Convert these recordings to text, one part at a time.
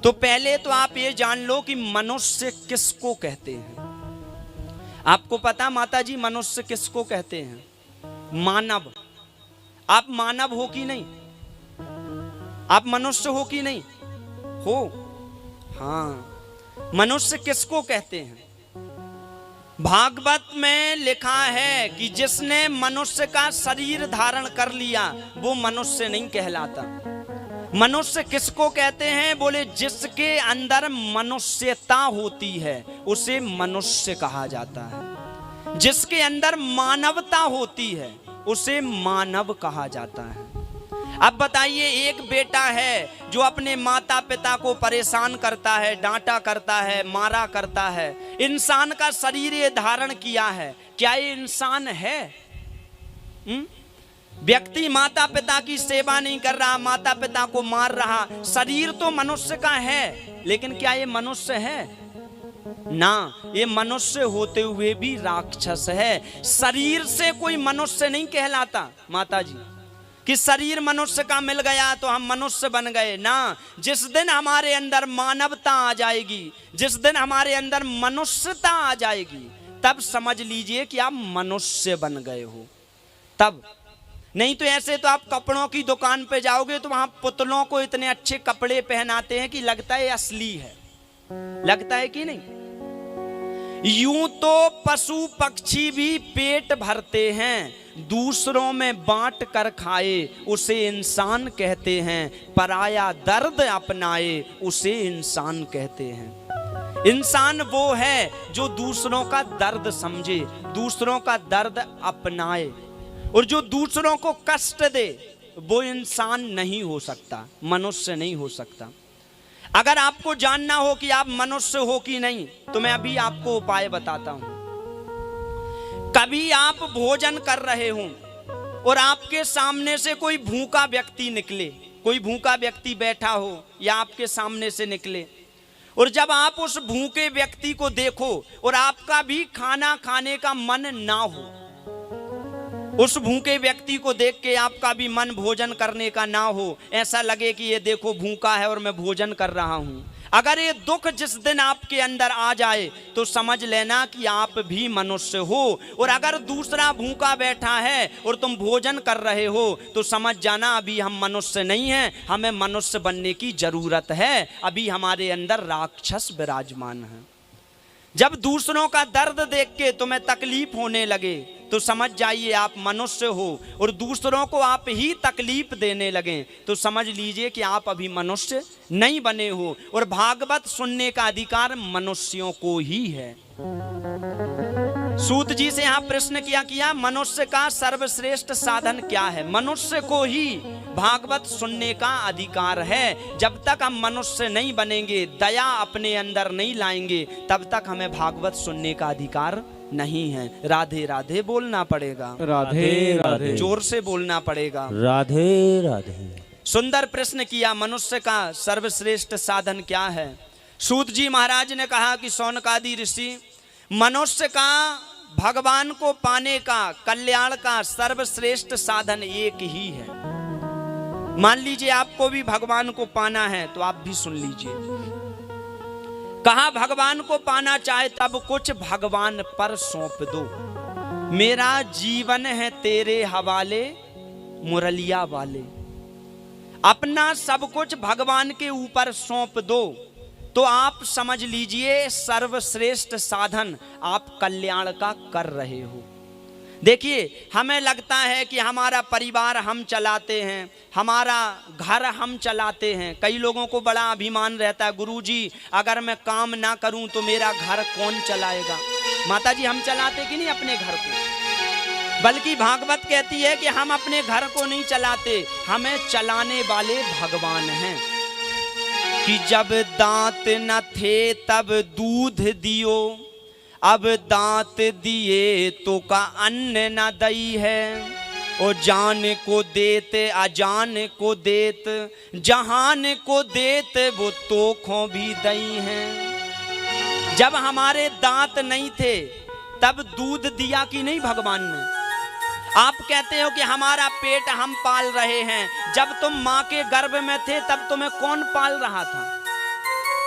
तो पहले तो आप ये जान लो कि मनुष्य किसको कहते हैं। आपको पता माता जी मनुष्य किसको कहते हैं? मानव। आप मानव हो कि नहीं? आप मनुष्य हो कि नहीं हो? हाँ, मनुष्य किसको कहते हैं? भागवत में लिखा है कि जिसने मनुष्य का शरीर धारण कर लिया वो मनुष्य नहीं कहलाता। मनुष्य किसको कहते हैं? बोले जिसके अंदर मनुष्यता होती है उसे मनुष्य कहा जाता है। जिसके अंदर मानवता होती है उसे मानव कहा जाता है। अब बताइए, एक बेटा है जो अपने माता पिता को परेशान करता है, डांटा करता है, मारा करता है, इंसान का शरीर ये धारण किया है, क्या ये इंसान है? व्यक्ति माता पिता की सेवा नहीं कर रहा, माता पिता को मार रहा, शरीर तो मनुष्य का है, लेकिन क्या ये मनुष्य है? ना, ये मनुष्य होते हुए भी राक्षस है। शरीर से कोई मनुष्य नहीं कहलाता माता जी कि शरीर मनुष्य का मिल गया तो हम मनुष्य बन गए। ना, जिस दिन हमारे अंदर मानवता आ जाएगी, जिस दिन हमारे अंदर मनुष्यता आ जाएगी, तब समझ लीजिए कि आप मनुष्य बन गए हो। तब नहीं तो ऐसे तो आप कपड़ों की दुकान पे जाओगे तो वहां पुतलों को इतने अच्छे कपड़े पहनाते हैं कि लगता है असली है, लगता है कि नहीं? यूं तो पशु पक्षी भी पेट भरते हैं, दूसरों में बांट कर खाए उसे इंसान कहते हैं, पराया दर्द अपनाए उसे इंसान कहते हैं। इंसान वो है जो दूसरों का दर्द समझे, दूसरों का दर्द अपनाए, और जो दूसरों को कष्ट दे वो इंसान नहीं हो सकता, मनुष्य नहीं हो सकता। अगर आपको जानना हो कि आप मनुष्य हो कि नहीं तो मैं अभी आपको उपाय बताता हूं। कभी आप भोजन कर रहे हो और आपके सामने से कोई भूखा व्यक्ति निकले, कोई भूखा व्यक्ति बैठा हो या आपके सामने से निकले, और जब आप उस भूखे व्यक्ति को देखो और आपका भी खाना खाने का मन ना हो, उस भूखे व्यक्ति को देख के आपका भी मन भोजन करने का ना हो, ऐसा लगे कि ये देखो भूखा है और मैं भोजन कर रहा हूं, अगर ये दुख जिस दिन आपके अंदर आ जाए तो समझ लेना कि आप भी मनुष्य हो। और अगर दूसरा भूखा बैठा है और तुम भोजन कर रहे हो तो समझ जाना अभी हम मनुष्य नहीं हैं, हमें मनुष्य बनने की जरूरत है, अभी हमारे अंदर राक्षस विराजमान है। जब दूसरों का दर्द देख के तुम्हें तकलीफ होने लगे तो समझ जाइए आप मनुष्य हो, और दूसरों को आप ही तकलीफ देने लगे तो समझ लीजिए कि आप अभी मनुष्य नहीं बने हो। और भागवत सुनने का अधिकार मनुष्यों को ही है। सूत जी से यहाँ प्रश्न किया मनुष्य का सर्वश्रेष्ठ साधन क्या है? मनुष्य को ही भागवत सुनने का अधिकार है। जब तक हम मनुष्य नहीं बनेंगे, दया अपने अंदर नहीं लाएंगे, तब तक हमें भागवत सुनने का अधिकार नहीं है। राधे राधे बोलना पड़ेगा, राधे राधे, जोर से बोलना पड़ेगा, राधे राधे। सुंदर प्रश्न किया, मनुष्य का सर्वश्रेष्ठ साधन क्या है? सूत जी महाराज ने कहा कि शौनकादि ऋषि, मनुष्य का भगवान को पाने का, कल्याण का सर्वश्रेष्ठ साधन एक ही है। मान लीजिए आपको भी भगवान को पाना है तो आप भी सुन लीजिए। कहा भगवान को पाना चाहे तब कुछ भगवान पर सौंप दो, मेरा जीवन है तेरे हवाले मुरलिया वाले। अपना सब कुछ भगवान के ऊपर सौंप दो तो आप समझ लीजिए सर्वश्रेष्ठ साधन आप कल्याण का कर रहे हो। देखिए, हमें लगता है कि हमारा परिवार हम चलाते हैं, हमारा घर हम चलाते हैं। कई लोगों को बड़ा अभिमान रहता है, गुरुजी अगर मैं काम ना करूं तो मेरा घर कौन चलाएगा? माता जी, हम चलाते कि नहीं अपने घर को? बल्कि भागवत कहती है कि हम अपने घर को नहीं चलाते, हमें चलाने वाले भगवान हैं। कि जब दांत न थे तब दूध दियो, अब दांत दिए तो का अन्न न दई है। और जान को देते अजान को देत, जहान को देते वो तोखों भी दई हैं। जब हमारे दांत नहीं थे तब दूध दिया कि नहीं भगवान ने? आप कहते हो कि हमारा पेट हम पाल रहे हैं, जब तुम माँ के गर्भ में थे तब तुम्हें कौन पाल रहा था?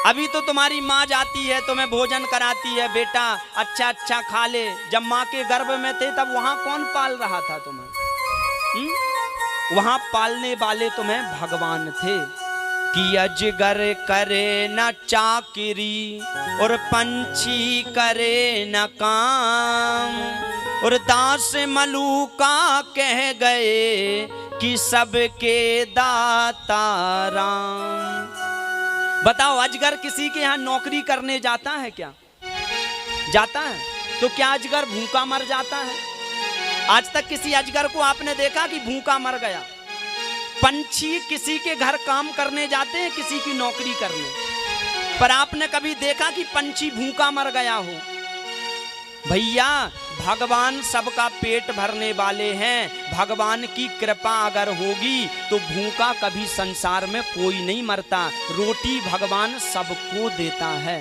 अभी तो तुम्हारी माँ जाती है, तुम्हें भोजन कराती है, बेटा अच्छा अच्छा खा ले। जब माँ के गर्भ में थे तब वहां कौन पाल रहा था तुम्हें? वहां पालने वाले तुम्हें भगवान थे। कि अजगर करे न चाकरी और पंछी करे न काम, और दास मलूका कह गए कि सबके दाता राम। बताओ, अजगर किसी के यहाँ नौकरी करने जाता है क्या? जाता है? तो क्या अजगर भूखा मर जाता है? आज तक किसी अजगर को आपने देखा कि भूखा मर गया? पंछी किसी के घर काम करने जाते हैं, किसी की नौकरी करने, पर आपने कभी देखा कि पंछी भूखा मर गया हो? भैया, भगवान सबका पेट भरने वाले हैं। भगवान की कृपा अगर होगी तो भूखा कभी संसार में कोई नहीं मरता। रोटी भगवान सबको देता है।